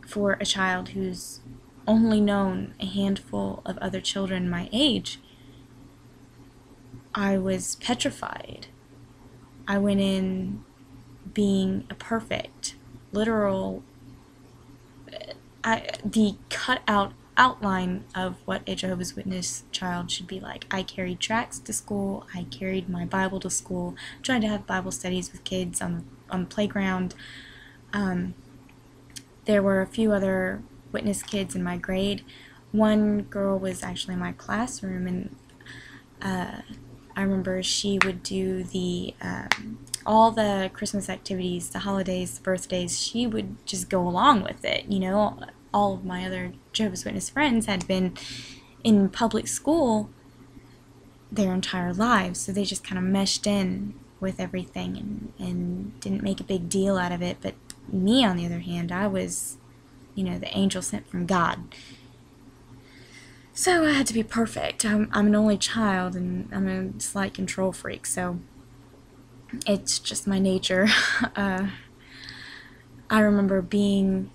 for a child who's only known a handful of other children my age, I was petrified. I went in being a perfect, literal, the cut out outline of what a Jehovah's Witness child should be like. I carried tracts to school, I carried my Bible to school, tried to have Bible studies with kids on the playground. There were a few other witness kids in my grade. One girl was actually in my classroom, and I remember she would do the all the Christmas activities, the holidays, the birthdays. She would just go along with it. You know, all of my other Jehovah's Witness friends had been in public school their entire lives, so they just kind of meshed in with everything and didn't make a big deal out of it. But me, on the other hand, I was, you know, the angel sent from God. So I had to be perfect. I'm an only child, and I'm a slight control freak, so it's just my nature. I remember being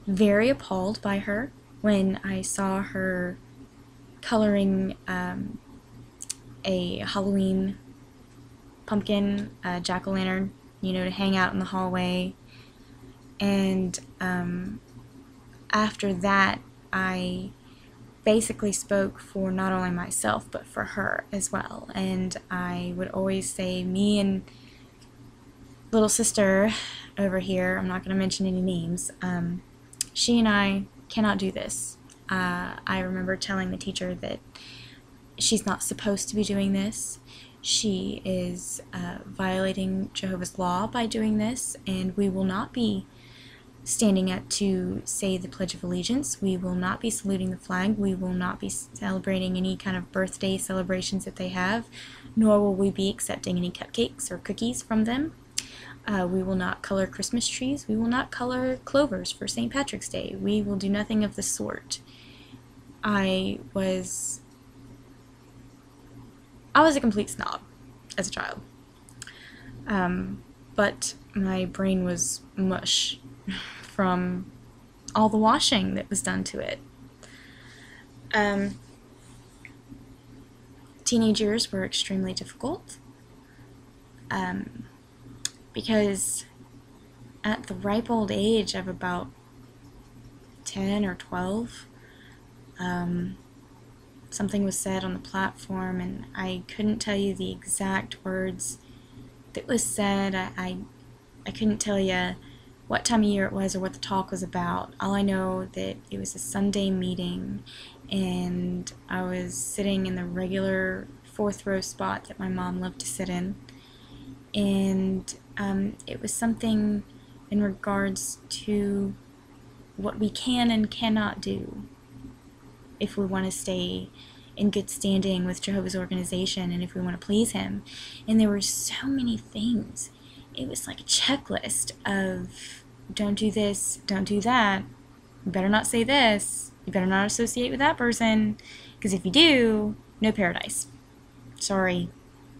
very appalled by her when I saw her coloring a Halloween pumpkin, jack-o'-lantern, you know, to hang out in the hallway. And after that, I basically spoke for not only myself but for her as well. And I would always say, me and little sister over here, I'm not going to mention any names, she and I cannot do this. I remember telling the teacher that she's not supposed to be doing this. She is violating Jehovah's law by doing this, and we will not be standing up to say the Pledge of Allegiance. We will not be saluting the flag. We will not be celebrating any kind of birthday celebrations that they have, nor will we be accepting any cupcakes or cookies from them. We will not color Christmas trees. We will not color clovers for St. Patrick's Day. We will do nothing of the sort. I was a complete snob as a child. But my brain was mush from all the washing that was done to it. Teenage years were extremely difficult because at the ripe old age of about 10 or 12, something was said on the platform, and I couldn't tell you the exact words that was said. I couldn't tell you what time of year it was or what the talk was about. All I know that it was a Sunday meeting, and I was sitting in the regular fourth row spot that my mom loved to sit in, and it was something in regards to what we can and cannot do if we want to stay in good standing with Jehovah's organization and if we want to please him. And there were so many things. It was like a checklist of don't do this, don't do that, you better not say this, you better not associate with that person, because if you do, no paradise. Sorry.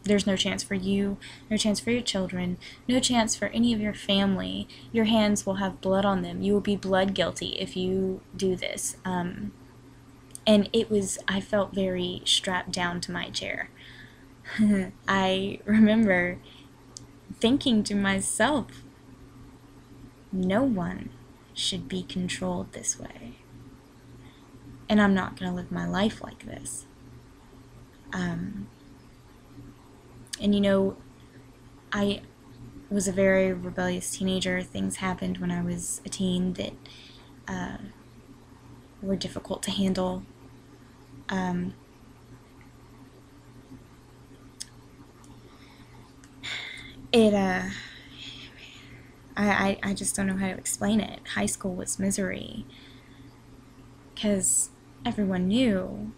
There's no chance for you, no chance for your children, no chance for any of your family. Your hands will have blood on them. You will be blood guilty if you do this. And I felt very strapped down to my chair. I remember thinking to myself, no one should be controlled this way. And I'm not going to live my life like this. And you know, I was a very rebellious teenager. Things happened when I was a teen that were difficult to handle. I just don't know how to explain it. High school was misery. Because everyone knew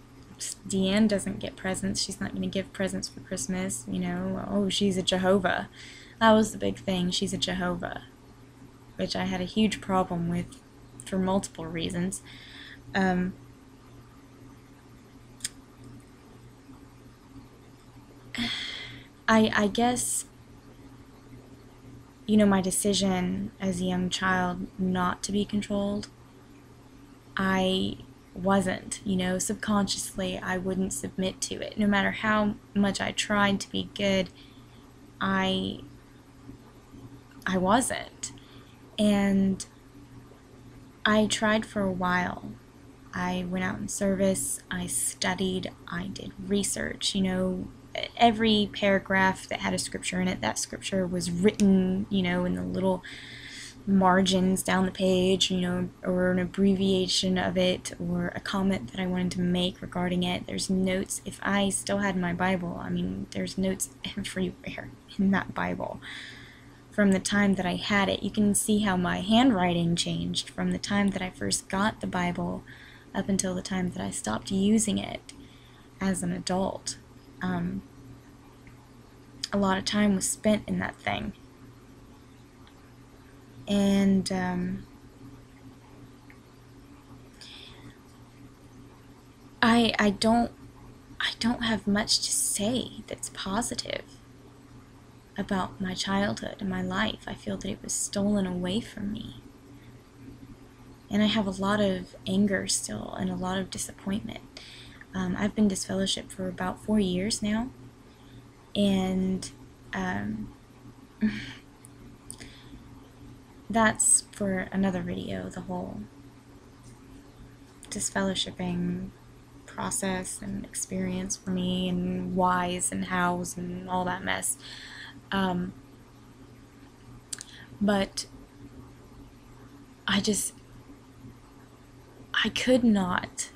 Deanne doesn't get presents. She's not going to give presents for Christmas. You know, oh, she's a Jehovah. That was the big thing. She's a Jehovah. Which I had a huge problem with for multiple reasons. I guess, my decision as a young child not to be controlled, I wasn't, subconsciously I wouldn't submit to it. No matter how much I tried to be good, I wasn't. And I tried for a while. I went out in service, I studied, I did research, every paragraph that had a scripture in it, that scripture was written, in the little margins down the page, or an abbreviation of it, or a comment that I wanted to make regarding it. There's notes. If I still had my Bible, there's notes everywhere in that Bible. From the time that I had it, you can see how my handwriting changed from the time that I first got the Bible up until the time that I stopped using it as an adult. A lot of time was spent in that thing. And I don't have much to say that's positive about my childhood and my life. I feel that it was stolen away from me. And I have a lot of anger still and a lot of disappointment. I've been disfellowshipped for about 4 years now. And that's for another video, the whole disfellowshipping process and experience for me, and whys and hows and all that mess. But I could not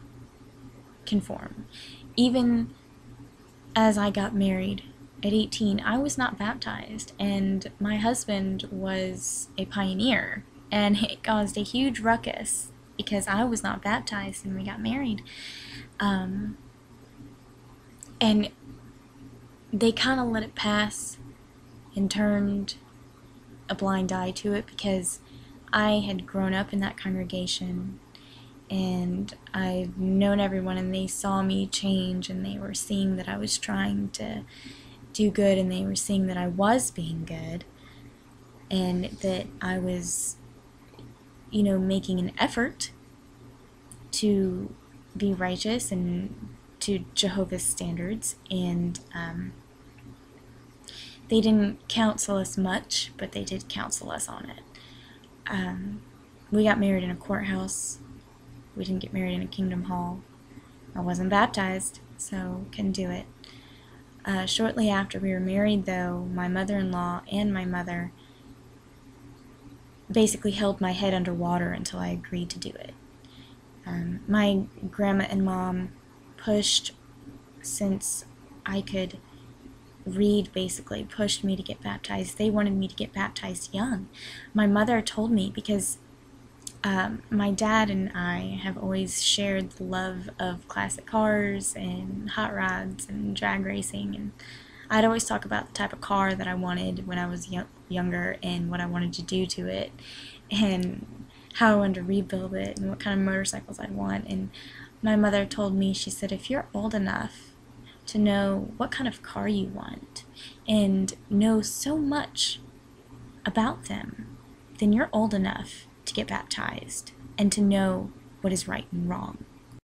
conform. Even as I got married at 18, I was not baptized, and my husband was a pioneer, and it caused a huge ruckus because I was not baptized and we got married. And they kind of let it pass and turned a blind eye to it because I had grown up in that congregation and I've known everyone, and they saw me change, and they were seeing that I was trying to do good, and they were seeing that I was being good, and that I was, making an effort to be righteous and to Jehovah's standards. And they didn't counsel us much, but they did counsel us on it. We got married in a courthouse. We didn't get married in a kingdom hall. I wasn't baptized, so couldn't do it. Shortly after we were married, though, my mother-in-law and my mother basically held my head underwater until I agreed to do it. My grandma and mom pushed, since I could read, basically pushed me to get baptized. They wanted me to get baptized young. My mother told me, because my dad and I have always shared the love of classic cars and hot rods and drag racing, and I'd always talk about the type of car that I wanted when I was younger and what I wanted to do to it and how I wanted to rebuild it and what kind of motorcycles I'd want. And my mother told me, she said, if you're old enough to know what kind of car you want and know so much about them, then you're old enough to get baptized and to know what is right and wrong.